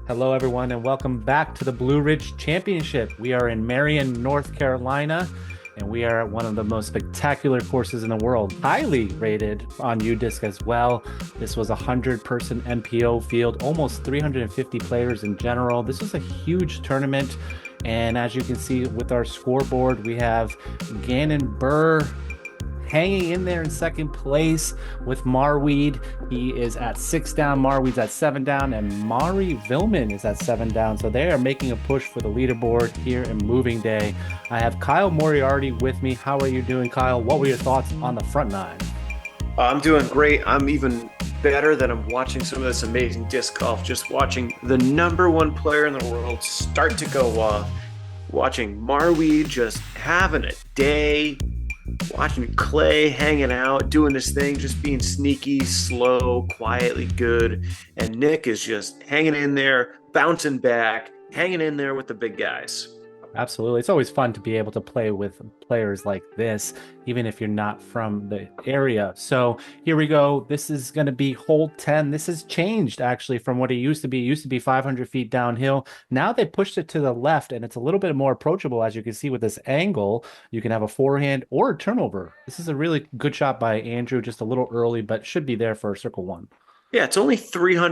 Hello, everyone, and welcome back to the Blue Ridge Championship. We are in Marion, North Carolina, and we are at one of the most spectacular courses in the world, highly rated on UDisc as well. This was a 100-person MPO field, almost 350 players in general. This was a huge tournament, and as you can see with our scoreboard, we have Gannon Buhr hanging in there in second place with Marwede. He is at 6 down, Marwede's at 7 down, and Mari Vilman is at 7 down. So they are making a push for the leaderboard here in Moving Day. I have Kyle Moriarty with me. How are you doing, Kyle? What were your thoughts on the front nine? I'm doing great. I'm even better that I'm watching some of this amazing disc golf, just watching the #1 player in the world start to go off, watching Marwede just having a day, watching Clay hanging out, doing his thing, just being sneaky, slow, quietly good. And Nick is just hanging in there, bouncing back, hanging in there with the big guys. Absolutely. It's always fun to be able to play with players like this, even if you're not from the area. So here we go. This is going to be hole 10. This has changed actually from what it used to be. It used to be 500 feet downhill. Now they pushed it to the left and it's a little bit more approachable. As you can see with this angle, you can have a forehand or a turnover. This is a really good shot by Andrew, just a little early, but should be there for circle one. Yeah, it's only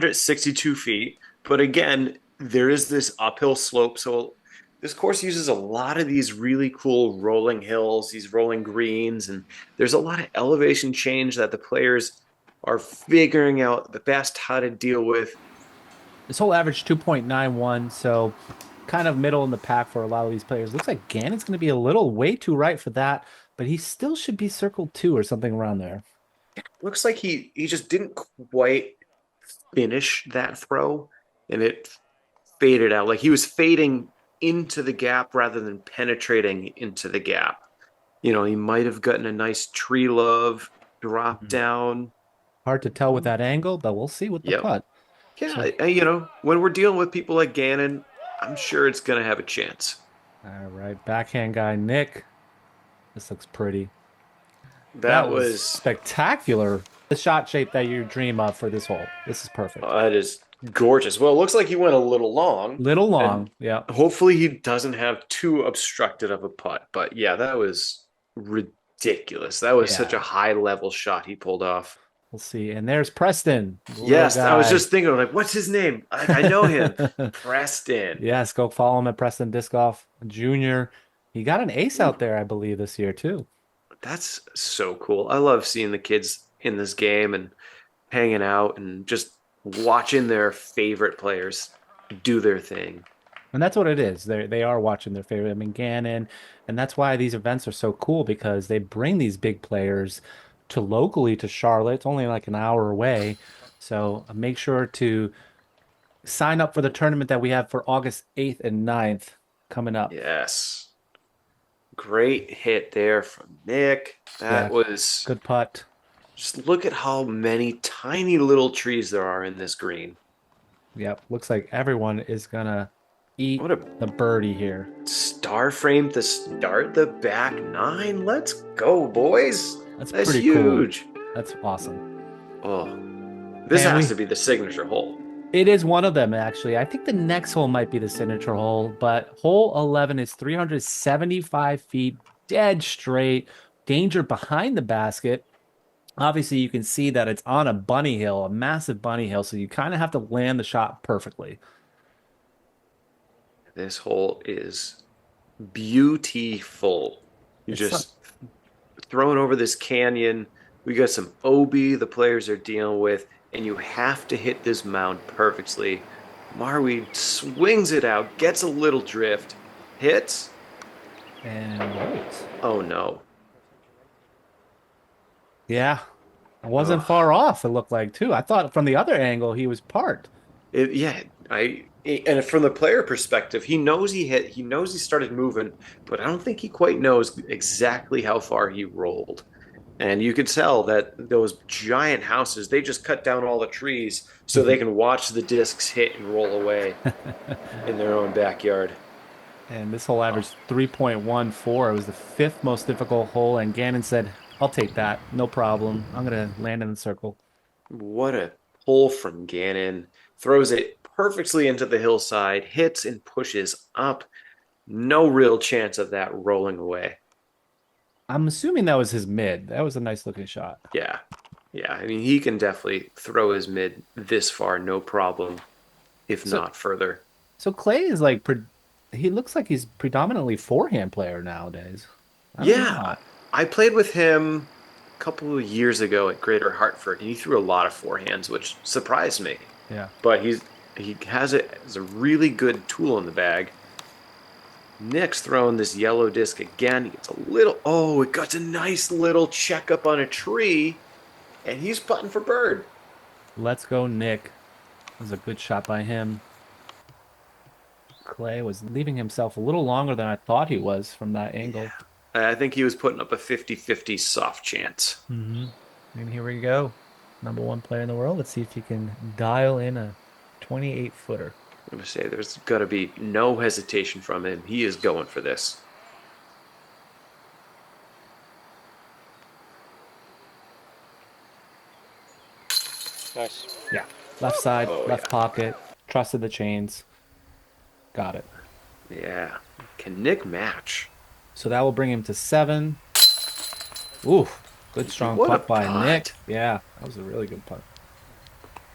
362 feet. But again, there is this uphill slope. So this course uses a lot of these really cool rolling hills, these rolling greens, and there's a lot of elevation change that the players are figuring out the best how to deal with. This whole average 2.91, so kind of middle in the pack for a lot of these players. Looks like Gannon's going to be a little way too right for that, but he still should be circle two or something around there. Looks like he just didn't quite finish that throw, and it faded out. Like he was fading into the gap rather than penetrating into the gap. You know, he might have gotten a nice tree love drop down. Hard to tell with that angle, but we'll see with the Yep. putt. Yeah, So, you know, when we're dealing with people like Gannon, I'm sure it's going to have a chance. all right, backhand guy Nick. This looks pretty. That That was was spectacular. The shot shape that you dream of for this hole. This is perfect. that is gorgeous. Well, it looks like he went a little long, Little and long, yeah. hopefully he doesn't have too obstructed of a putt. But yeah, that was ridiculous. That was such a Yeah. high level shot he pulled off. We'll see. And there's Preston, the little Yes, I was guy. just thinking, like, what's his name? I know him. Preston. Yes, go follow him at Preston Disc Golf Jr. He got an ace Ooh, out there, I believe, this year too. that's so cool. I love seeing the kids in this game and hanging out and just watching their favorite players do their thing. And that's what it is. They are watching their favorite. I mean, Gannon, and that's why these events are so cool because they bring these big players to locally to Charlotte. It's only like an hour away. So make sure to sign up for the tournament that we have for August 8th and 9th coming up. Yes. Great hit there from Nick. Yeah, That was good putt. just look at how many tiny little trees there are in this green. Yep, looks like everyone is gonna eat What a the birdie here. star frame to start the back nine. Let's go, boys. That's That's pretty cool. huge. That's awesome. Oh, this And has we to be the signature hole. It is one of them, actually. I think the next hole might be the signature hole, but hole 11 is 375 feet, dead straight, danger behind the basket. Obviously, you can see that it's on a bunny hill, a massive bunny hill, so you kind of have to land the shot perfectly. This hole is beautiful. You It's just throwing over this canyon. We got some OB the players are dealing with, and you have to hit this mound perfectly. Marwede swings it out, gets a little drift, hits. and rolls. Oh no. Yeah, it wasn't Ugh. far off, it looked like, too. I thought from the other angle he was parked. Yeah, and from the player perspective, he knows he hit, he knows he started moving, but I don't think he quite knows exactly how far he rolled. And you could tell that those giant houses, they just cut down all the trees so they can watch the discs hit and roll away in their own backyard. And this hole averaged 3.14. It was the fifth most difficult hole, and Gannon said, I'll take that. No problem. I'm going to land in the circle. What a pull from Gannon. throws it perfectly into the hillside, hits and pushes up. No real chance of that rolling away. I'm assuming that was his mid. That was a nice looking shot. Yeah. Yeah. I mean, he can definitely throw his mid this far, no problem, if So not further. so Clay is like he looks like he's predominantly forehand player nowadays. I don't know Yeah. why. I played with him a couple of years ago at Greater Hartford, and he threw a lot of forehands, which surprised me. Yeah. But he has it as a really good tool in the bag. Nick's throwing this yellow disc again. He gets a little, oh, it got a nice little check up on a tree, and he's putting for bird. Let's go, Nick. That was a good shot by him. Clay was leaving himself a little longer than I thought he was from that Yeah. angle. I think he was putting up a 50-50 soft chance. Mm-hmm. And here we go. Number one player in the world. Let's see if he can dial in a 28 footer. I'm going to say there's got to be no hesitation from him. He is going for this. Nice. Yeah. Left side, Oh, left yeah. pocket, trusted the chains. Got it. Yeah. Can Nick match? So that will bring him to 7. Ooh, good strong What a putt by putt. Nick. Yeah, that was a really good putt.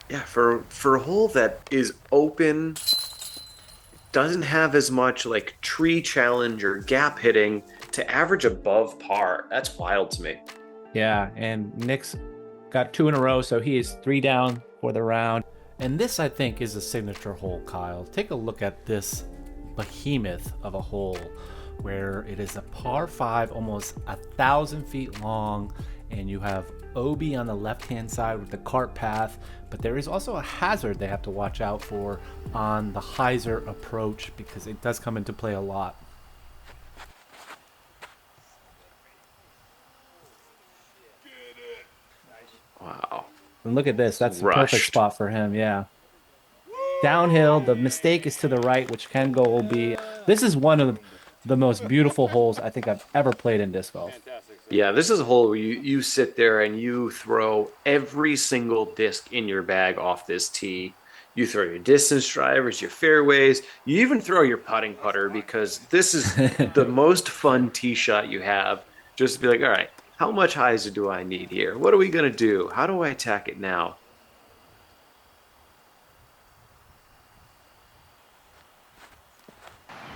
Yeah, for a hole that is open, doesn't have as much like tree challenge or gap hitting to average above par. That's wild to me. Yeah, and Nick's got 2 in a row, so he is 3 down for the round. And this, I think, is a signature hole, Kyle. Take a look at this behemoth of a hole where it is a par 5, almost 1,000 feet long, and you have OB on the left-hand side with the cart path, but there is also a hazard they have to watch out for on the hyzer approach because it does come into play a lot. Wow. And look at this. That's the perfect Rushed. spot for him. Yeah. Downhill. The mistake is to the right, which can go OB. This is one of the most beautiful holes I think I've ever played in disc golf. Yeah, this is a hole where you sit there and you throw every single disc in your bag off this tee. You throw your distance drivers, your fairways. You even throw your putting putter because this is the most fun tee shot you have. Just to be like, all right, how much hyzer do I need here? What are we going to do? How do I attack it now?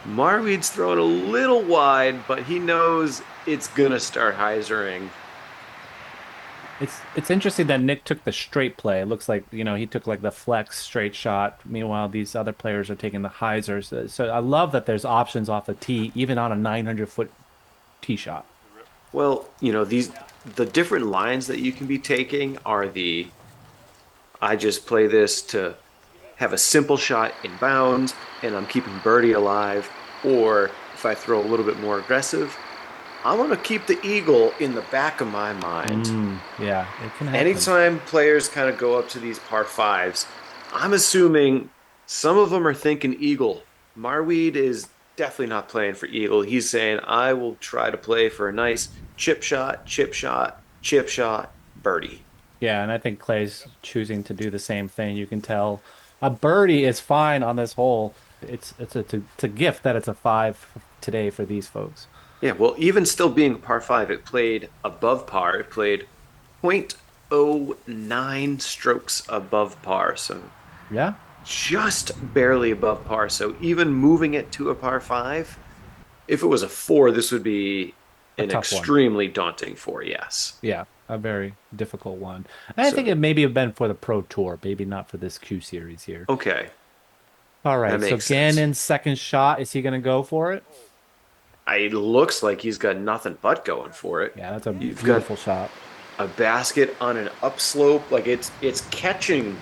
Marwede's throwing a little wide, but he knows it's going to start hyzering. It's interesting that Nick took the straight play. It looks like, he took like the flex straight shot. Meanwhile, these other players are taking the hyzers. So I love that there's options off the tee, even on a 900-foot tee shot. Well, the different lines that you can be taking are I just play this to have a simple shot in bounds and I'm keeping birdie alive, or if I throw a little bit more aggressive, I want to keep the eagle in the back of my mind. Yeah, it can happen. Anytime players kind of go up to these par 5s, I'm assuming some of them are thinking eagle. Marwede is definitely not playing for eagle. He's saying, I will try to play for a nice chip shot, chip shot, chip shot, birdie. Yeah, and I think Clay's choosing to do the same thing. You can tell a birdie is fine on this hole. It's a gift that it's a 5 today for these folks. Yeah, well, even still being par 5, it played above par. It played 0.09 strokes above par. So Yeah. just barely above par. So even moving it to a par 5, if it was a 4, this would be A an tough one. extremely daunting 4, yes. Yeah, a very difficult one. And I So- think it maybe have been for the Pro Tour, maybe not for this Q Series here. Okay, All right, that so makes sense. Gannon's second shot, is he going to go for it? It looks like he's got nothing but going for it. Yeah, that's a You've got beautiful shot. a basket on an upslope, like it's catching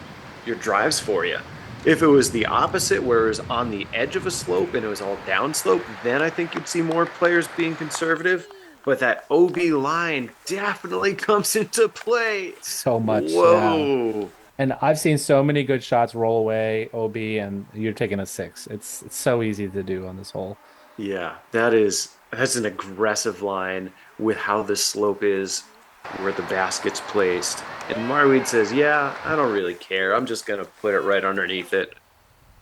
your drives for you. If it was the opposite, where it was on the edge of a slope and it was all downslope, then I think you'd see more players being conservative. But that OB line definitely comes into play. So much. Yeah. Whoa. And I've seen so many good shots roll away, OB, and you're taking a 6. It's so easy to do on this hole. Yeah, that's an aggressive line with how the slope is. where the basket's placed. And Marwede says, yeah, I don't really care. I'm just going to put it right underneath it.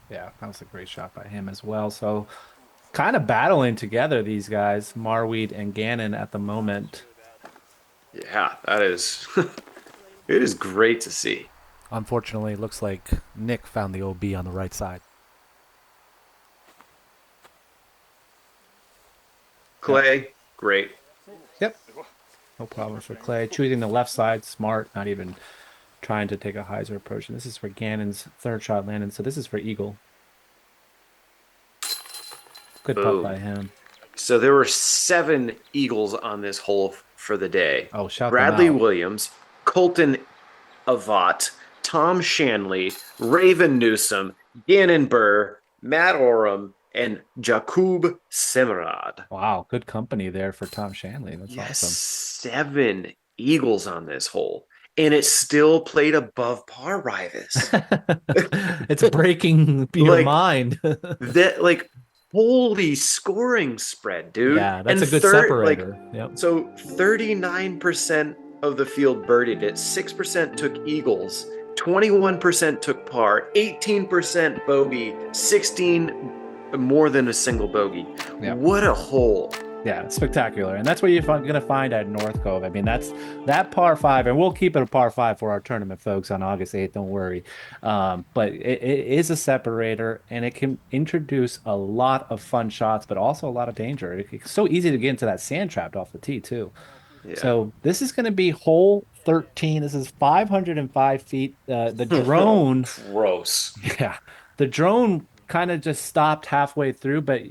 Yeah, that was a great shot by him as well. So kind of battling together, these guys, Marwede and Gannon at the moment. Yeah, that is, it is great to see. Unfortunately, it looks like Nick found the OB on the right side. Clay, great. Yep. No problem for Clay. Choosing the left side, smart, not even trying to take a hyzer approach. And this is for Gannon's third shot landing. So this is for Eagle. Good putt Boom. by him. So there were 7 eagles on this hole for the day. Oh, shout Bradley them out. Williams, Colton Avat, Tom Shanley, Raven Newsom, Gannon Buhr, Matt Oram, and Jakub Simrad. Wow, good company there for Tom Shanley. That's Yes, awesome. 7 eagles on this hole. And it still played above par, Raivis. It's breaking your Like, mind. That, like, holy scoring spread, dude. Yeah, that's And a good separator. Yep. So 39% of the field birdied it, 6% took eagles, 21% took par, 18% bogey, 16 more than a single bogey. Yep. What a hole. Yeah, spectacular. And that's what you're going to find at North Cove. I mean, that's that par 5, and we'll keep it a par 5 for our tournament, folks, on August 8th. Don't worry. But it is a separator, and it can introduce a lot of fun shots, but also a lot of danger. It's so easy to get into that sand trap off the tee, too. Yeah. So this is going to be hole 13. This is 505 feet. The drone. Gross. Yeah. The drone kind of just stopped halfway through, but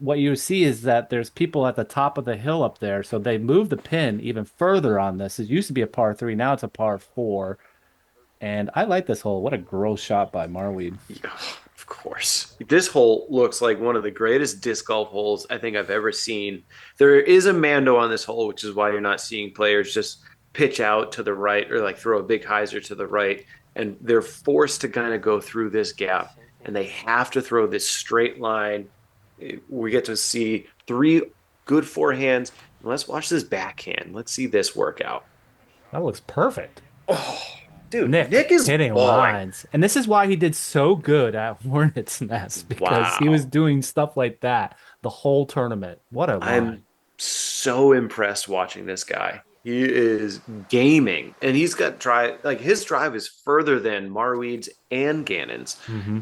what you see is that there's people at the top of the hill up there, so they moved the pin even further on this. It used to be a par 3, now it's a par 4, and I like this hole. What a gross shot by Marwede. Yeah, of course. This hole looks like one of the greatest disc golf holes I think I've ever seen. There is a Mando on this hole, which is why you're not seeing players just pitch out to the right or like throw a big hyzer to the right, and they're forced to kind of go through this gap, and they have to throw this straight line. We get to see 3 good forehands. Let's watch this backhand. Let's see this work out. That looks perfect. Oh, dude, Nick is hitting balling. lines. And this is why he did so good at Hornets Nest, because he Wow. was doing stuff like that the whole tournament. What a line. I'm so impressed watching this guy. He is gaming, and he's got drive. Like, his drive is further than Marwede's and Gannon's. Mm-hmm.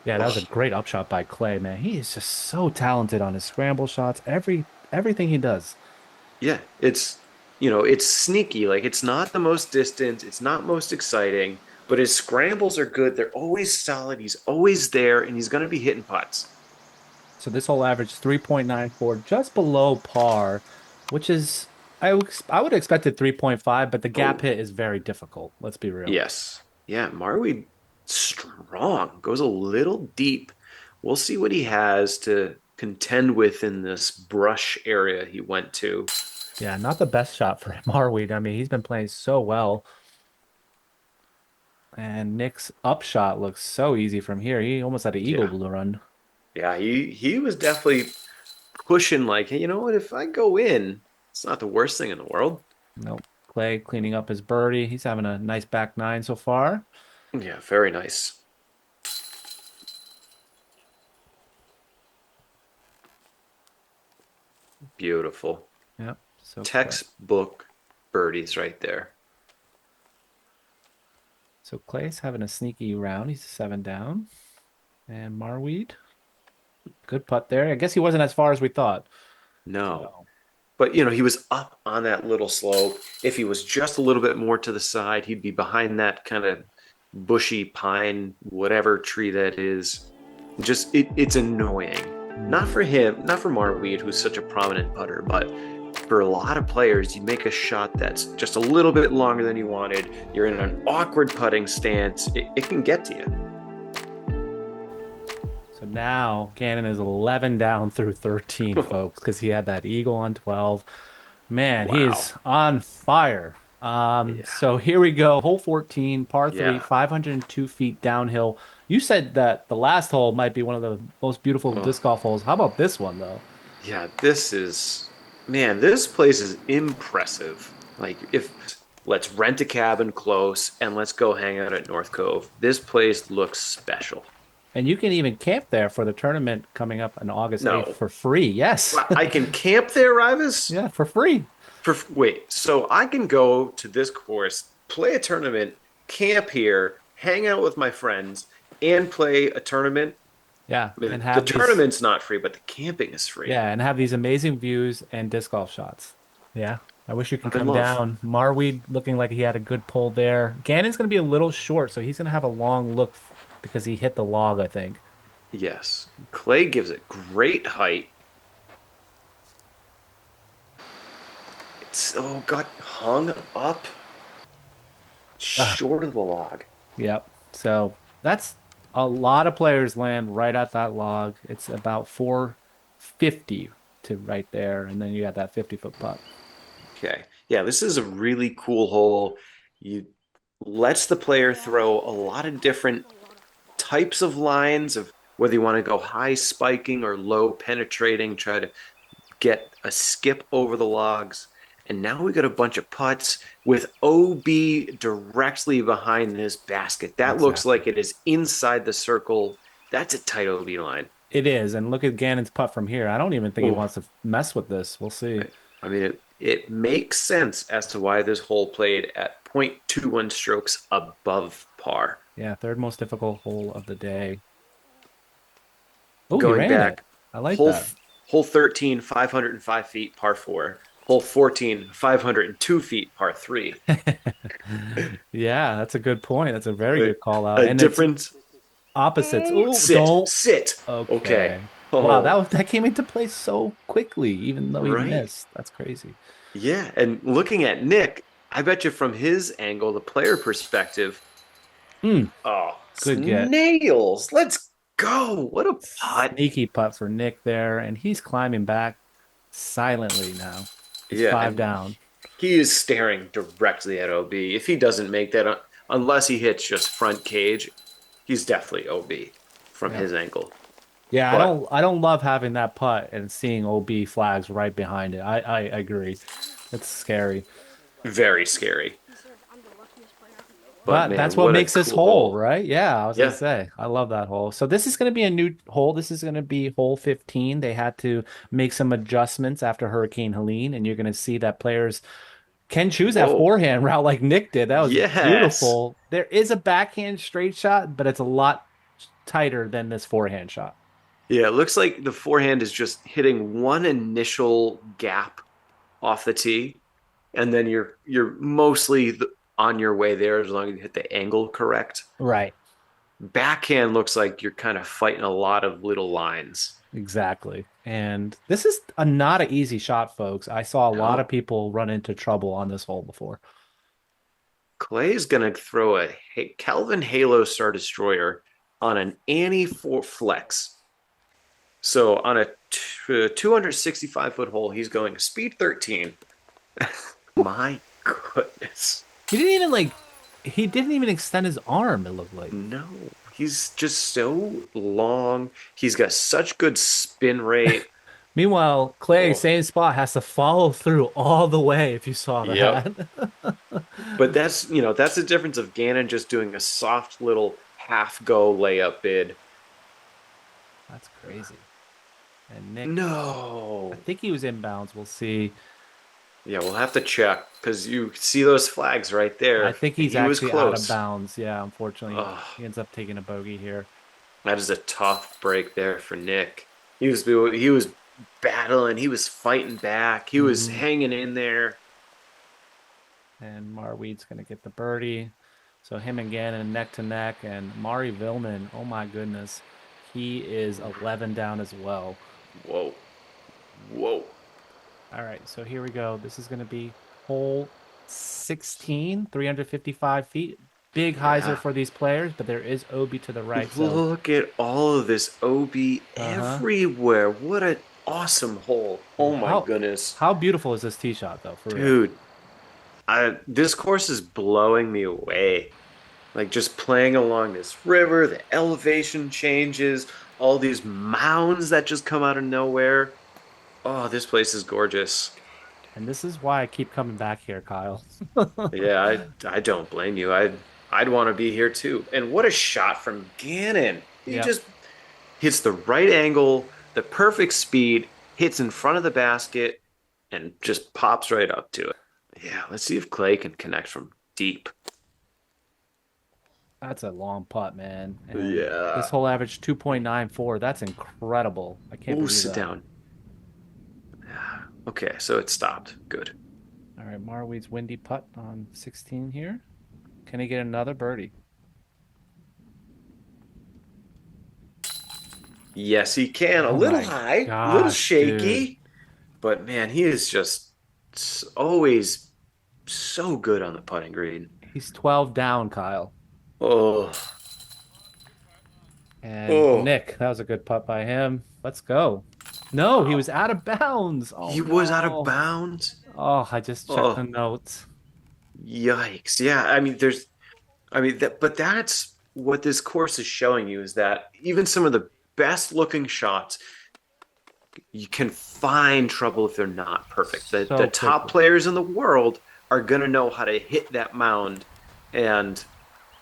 Yeah, that was a great upshot by Clay, man. He is just so talented on his scramble shots, everything he does. Yeah, it's sneaky. Like, it's not the most distant, it's not most exciting, but his scrambles are good. They're always solid. He's always there, and he's going to be hitting putts. So this whole average 3.94, just below par, which is I would have expected 3.5, but the gap hit is very difficult. Let's be real. Yes. Yeah, Marwede strong, goes a little deep. We'll see what he has to contend with in this brush area he went to. Yeah, not the best shot for Marwede. I mean, he's been playing so well. And Nick's upshot looks so easy from here. He almost had an eagle blue run. Yeah, he was definitely pushing like, hey, you know what? If I go in, it's not the worst thing in the world. Nope. Clay cleaning up his birdie. He's having a nice back 9 so far. Yeah, very nice. Beautiful. Yep. So Textbook birdies right there. So Clay's having a sneaky round. He's 7 down. And Marwede, good putt there. I guess he wasn't as far as we thought. No. But, he was up on that little slope. If he was just a little bit more to the side, he'd be behind that kind of bushy pine, whatever tree that is. Just, it's annoying. Not for him, not for Marwede, who's such a prominent putter, but for a lot of players, you make a shot that's just a little bit longer than you wanted. You're in an awkward putting stance. It can get to you. So now Gannon is 11 down through 13, folks, because he had that eagle on 12. Man, he is on fire. So here we go. Hole 14, par 3, 502 feet downhill. You said that the last hole might be one of the most beautiful disc golf holes. How about this one, though? Yeah, this place is impressive. Like, if let's rent a cabin close and let's go hang out at North Cove. This place looks special. And you can even camp there for the tournament coming up on August 8th No, for free. Yes. I can camp there, Rivas. Yeah, for free. Wait, so I can go to this course, play a tournament, camp here, hang out with my friends, and play a tournament. Yeah, I mean, and the have these, tournament's not free, but the camping is free. yeah, and have these amazing views and disc golf shots. Yeah, I wish you could I'm in come love. down. Marwede looking like he had a good pull there. Gannon's going to be a little short, so he's going to have a long look because he hit the log, I think. Yes. Clay gives it great height. It's got hung up short of the log. Yep. So that's a lot of players land right at that log. It's about 450 to right there, and then you got that 50-foot putt. Okay. Yeah, this is a really cool hole. You lets the player throw a lot of different types of lines of whether you want to go high spiking or low penetrating, try to get a skip over the logs. And now we got a bunch of putts with OB directly behind this basket. That looks like it is inside the circle. That's a tight OB line. It is, and look at Gannon's putt from here. I don't even think he wants to mess with this. We'll see. I mean, it makes sense as to why this hole played at 0.21 strokes above par. Yeah, third most difficult hole of the day. Oh, Going back, I like hole, that. Hole 13, 505 feet, par 4. Hole 14, 502 feet, par 3. Yeah, that's a good point. That's a very good call out. A And difference. opposites. Ooh, Sit. Okay. Okay. Wow, that came into play so quickly, even though he Right. missed. That's crazy. Yeah, and looking at Nick, I bet you from his angle, the player perspective, oh, Good get. nails. Let's go. What a putt. Sneaky putt for Nick there, and he's climbing back silently now. He's Yeah, 5 and down. he is staring directly at OB. If he doesn't make that, unless he hits just front cage, he's definitely OB from his angle. Yeah, But- I don't love having that putt and seeing OB flags right behind it. I agree. It's scary. Very scary. But man, that's what a makes this cool hole, right? Yeah, I was gonna Yeah. say. I love that hole. So this is gonna be a new hole. This is gonna be hole 15. They had to make some adjustments after Hurricane Helene, and you're gonna see that players can choose that Whoa. forehand route like Nick did. That was Yes. beautiful. There is a backhand straight shot, but it's a lot tighter than this forehand shot. Yeah, it looks like the forehand is just hitting one initial gap off the tee, and then you're mostly on your way there as long as you hit the angle correct. Right. Backhand looks like you're kind of fighting a lot of little lines. Exactly. And this is not an easy shot, folks. I saw a lot of people run into trouble on this hole before. Clay's gonna throw a Calvin Halo Star Destroyer on an Annie flex. So on a 265-foot hole, he's going speed 13. My goodness. He didn't even extend his arm, it looked like. No, he's just so long. He's got such good spin rate. Meanwhile, Clay, same spot, has to follow through all the way if you saw that. Yep. But that's the difference of Gannon just doing a soft little half go layup bid. That's crazy. And Nick, No. I think he was inbounds. We'll see. Yeah, we'll have to check because you see those flags right there. I think he's He was actually out of close. bounds. Yeah, unfortunately, Ugh. he ends up taking a bogey here. That is a tough break there for Nick. He was battling. He was fighting back. He was hanging in there. And Marwede's going to get the birdie. So him and Gannon neck to neck. And Mari Vilman, oh my goodness, he is 11 down as well. Whoa. All right, so here we go. This is going to be hole 16, 355 feet. Big hyzer for these players, but there is OB to the right. So Look at all of this OB everywhere. What an awesome hole. Oh my goodness. how beautiful is this tee shot, though? For real? Dude, this course is blowing me away. Like just playing along this river, the elevation changes, all these mounds that just come out of nowhere. Oh, this place is gorgeous. And this is why I keep coming back here, Kyle. Yeah, I don't blame you. I'd want to be here too. And what a shot from Gannon. He Yeah. just hits the right angle, the perfect speed, hits in front of the basket, and just pops right up to it. Yeah, let's see if Clay can connect from deep. That's a long putt, man. And Yeah. this whole average 2.94. That's incredible. I can't Oh, believe sit that. down. Okay, so it stopped. Good. All right, Marwede's windy putt on 16 here. Can he get another birdie? Yes, he can. A Oh little my high, a little gosh, shaky, dude. but man, he is just always so good on the putting green. He's 12 down, Kyle. Oh, And oh, Nick, that was a good putt by him. Let's go. No, he was out of bounds. Oh he was out of no. bounds. Oh, I just checked the Oh, notes. yikes. Yeah, but that's what this course is showing you is that even some of the best looking shots, you can find trouble if they're not perfect. The So top quickly. players in the world are going to know how to hit that mound. And,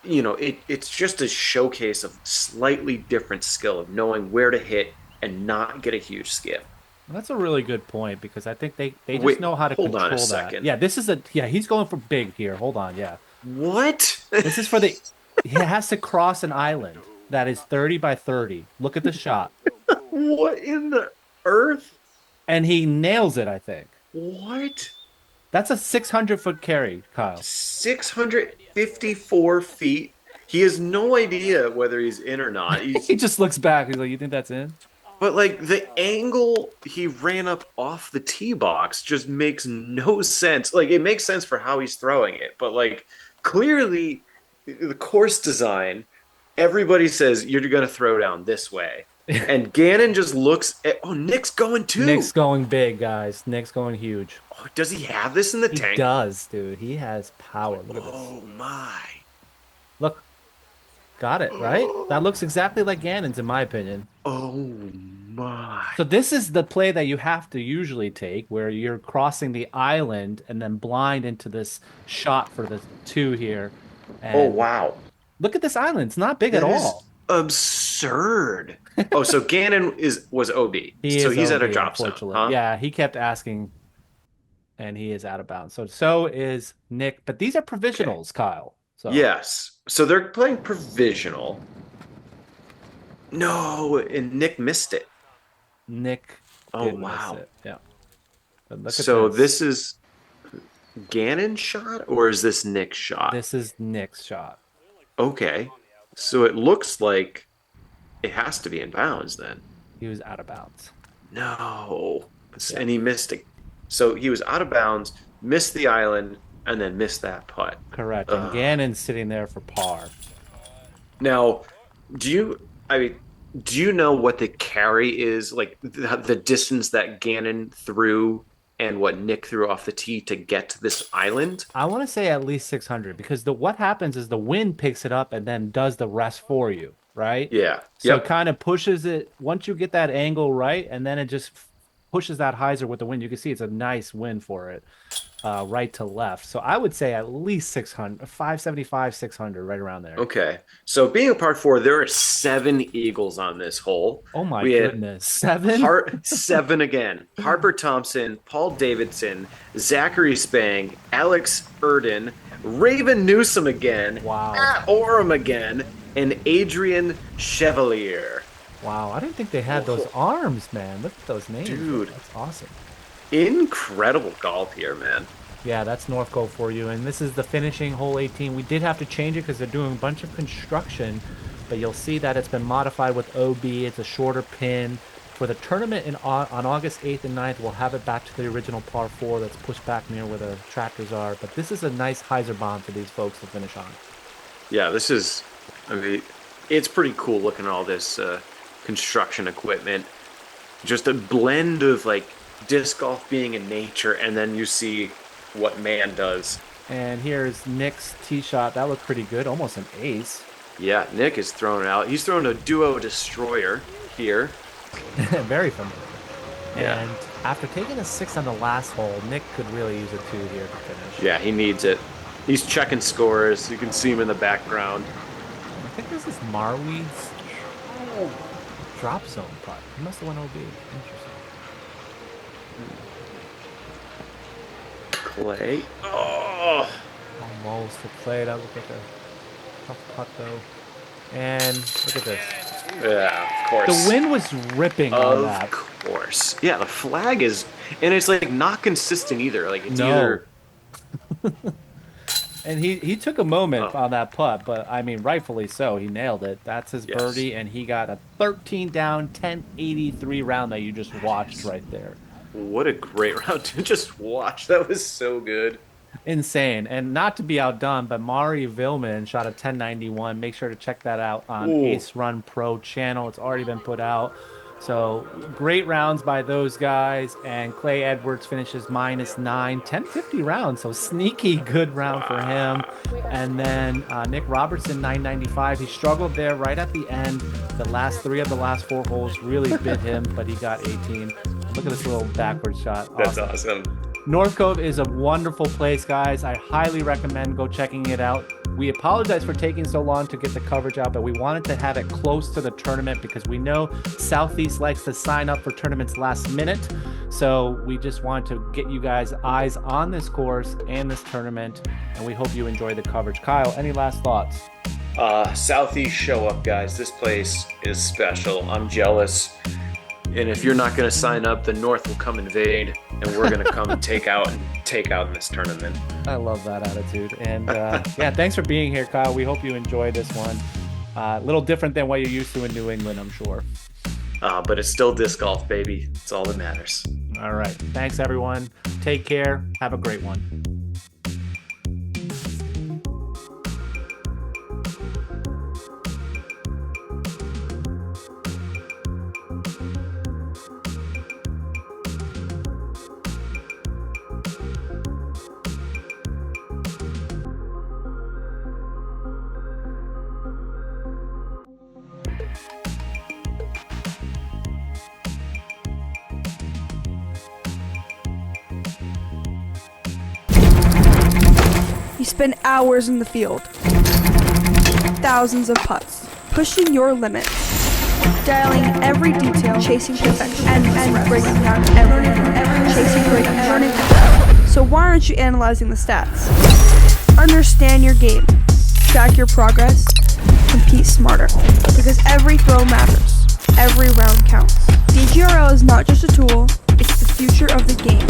it's just a showcase of slightly different skill of knowing where to hit and not get a huge skip. That's a really good point because I think they just Wait, know how to hold on a control that. second. Yeah, he's going for big here. Hold on, yeah. What? This is for he has to cross an island that is 30 by 30. Look at the shot. What in the earth? And he nails it, I think. What? That's a 600-foot carry, Kyle. 654 feet. He has no idea whether he's in or not. He just looks back. He's like, "You think that's in?" But like the angle he ran up off the tee box just makes no sense. Like it makes sense for how he's throwing it, but like clearly the course design, everybody says you're going to throw down this way. And Gannon just looks at, oh, Nick's going too. Nick's going big, guys. Nick's going huge. Oh, does he have this in the He tank? does, dude. He has power. Look at this. Oh my. Look. Got it, right? That looks exactly like Gannon's, in my opinion. Oh my. So this is the play that you have to usually take, where you're crossing the island and then blind into this shot for the two here. And Oh wow. look at this island. It's not big That at is all. absurd. Oh, so Gannon was OB. So he's at a OB, drop zone, unfortunately. huh? Yeah, he kept asking, and he is out of bounds. So is Nick. But these are provisionals, Kyle. So Yes. So they're playing provisional. No, and Nick missed it. Nick Oh, did miss wow. it. Yeah. But look So at this is Gannon's shot or is this Nick's shot? This is Nick's shot. Okay. So it looks like it has to be in bounds then. He was out of bounds. No. Yeah. And he missed it. So he was out of bounds, missed the island, and then missed that putt. Correct. And Gannon's sitting there for par. Now, do you know what the carry is, like the distance that Gannon threw and what Nick threw off the tee to get to this island? I want to say at least 600 because what happens is the wind picks it up and then does the rest for you, right? Yeah. So Yep. it kind of pushes it once you get that angle right, and then it just pushes that hyzer with the wind. You can see it's a nice wind for it, right to left. So I would say at least 600, 575, 600, right around there. Okay. So being a par four, there are 7 eagles on this hole. Oh my We had goodness. 7? 7 again. Harper Thompson, Paul Davidson, Zachary Spang, Alex Erden, Raven Newsom again, Wow. Matt Oram again, and Adrian Chevalier. Wow. I didn't think they had those arms, man. Look at those names. Dude. That's awesome. Incredible golf here, man. Yeah, that's North Cove for you. And this is the finishing hole 18. We did have to change it because they're doing a bunch of construction, but you'll see that it's been modified with OB. It's a shorter pin. For the tournament on August 8th and 9th, we'll have it back to the original par 4 that's pushed back near where the tractors are. But this is a nice hyzer bomb for these folks to finish on. Yeah, it's pretty cool looking at all this construction equipment. Just a blend of like disc golf being in nature, and then you see what man does. And here's Nick's tee shot. That looked pretty good, almost an ace. Yeah, Nick is throwing it out. He's throwing a duo destroyer here. Very familiar. Yeah. And After taking a 6 on the last hole, Nick could really use a 2 here to finish. Yeah, he needs it. He's checking scores. You can see him in the background. I think this is Marwede's drop zone putt. He must have went OB. Interesting. Clay. Oh! Almost to Clay. That looked like a tough putt, though. And look at this. Yeah, of course. The wind was ripping on that. Of course. Yeah, the flag is... And it's, like, not consistent either. Like, it's No. either... And he took a moment on that putt, but, I mean, rightfully so. He nailed it. That's his birdie, and he got a 13 down, 1083 round that you just watched right there. What a great round to just watch. That was so good. Insane. And not to be outdone, but Mari Vilman shot a 1091. Make sure to check that out on Ace Run Pro channel. It's already been put out. So great rounds by those guys. And Clay Edwards finishes -9, 1050 rounds. So sneaky good round for him. And then Nick Robertson, 995. He struggled there right at the end. The last 3 of the last 4 holes really bit him, but he got 18. Look at this little backward shot. That's awesome. North Cove is a wonderful place, guys. I highly recommend go checking it out. We apologize for taking so long to get the coverage out, but we wanted to have it close to the tournament because we know Southeast likes to sign up for tournaments last minute. So we just want to get you guys eyes on this course and this tournament, and we hope you enjoy the coverage. Kyle, any last thoughts? Southeast, show up, guys. This place is special. I'm jealous. And if you're not going to sign up, the North will come invade, and we're going to come take out in this tournament. I love that attitude. And yeah, thanks for being here, Kyle. We hope you enjoy this one. A little different than what you're used to in New England, I'm sure. But it's still disc golf, baby. It's all that matters. All right. Thanks, everyone. Take care. Have a great one. You spend hours in the field, thousands of putts, pushing your limits, dialing every detail, chasing perfection, and breaking down every chasing perfection, learning to throw. So why aren't you analyzing the stats? Understand your game, track your progress, compete smarter, because every throw matters, every round counts. DGRL is not just a tool, it's the future of the game.